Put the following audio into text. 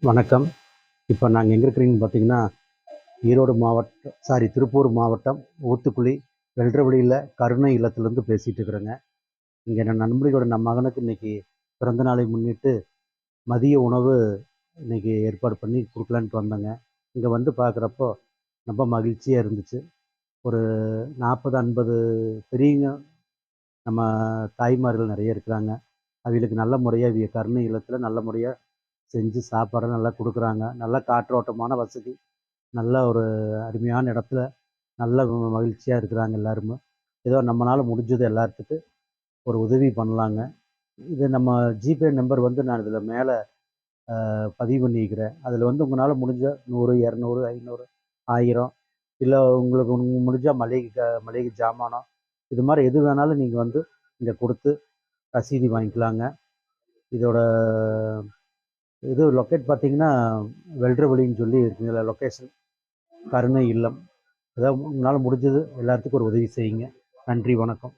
வணக்கம். இப்போ நாங்கள் எங்கே இருக்கிறீங்கன்னு பார்த்தீங்கன்னா, ஈரோடு மாவட்டம் திருப்பூர் மாவட்டம் ஊத்துக்குளி வெல்றவழியில் கருணை இல்லத்துலேருந்து பேசிகிட்டு இருக்கிறேங்க. இங்கே என் நண்பர்களோட மகனுக்கு இன்றைக்கி பிறந்த நாளை முன்னிட்டு மதிய உணவு இன்றைக்கி ஏற்பாடு பண்ணி கொடுக்கலான்ட்டு வந்தேங்க. இங்கே வந்து பார்க்குறப்போ ரொம்ப மகிழ்ச்சியாக இருந்துச்சு. ஒரு 40, 50 பெரியவங்க நம்ம தாய்மார்கள் நிறைய இருக்கிறாங்க. அவங்களுக்கு நல்ல முறையாக கருணை இல்லத்தில் நல்ல முறையாக செஞ்சு சாப்பாடு நல்லா கொடுக்குறாங்க. நல்ல காற்றோட்டமான வசதி, நல்ல ஒரு அருமையான இடத்துல நல்ல மகிழ்ச்சியாக இருக்கிறாங்க எல்லாருமே. ஏதோ நம்மளால் முடிஞ்சது எல்லாத்துக்கு ஒரு உதவி பண்ணலாங்க. இது நம்ம ஜிபே நம்பர் வந்து நான் இதில் மேலே பதிவு பண்ணிக்கிறேன். அதில் வந்து உங்களால் முடிஞ்ச 100, 200, 500, 1000 இல்லை உங்களுக்கு முடிஞ்சால் மளிகை ஜாமானம் இது மாதிரி எது வேணாலும் நீங்கள் வந்து இங்கே கொடுத்து ரசீது வாங்கிக்கலாங்க. இதோட இது லொக்கேட் பார்த்தீங்கன்னா வெல்றவழின்னு சொல்லி இருக்குதுல லொக்கேஷன் கருணை இல்லம். அதாவது உங்களால் முடிஞ்சது எல்லாத்துக்கும் ஒரு உதவி செய்யுங்க. நன்றி, வணக்கம்.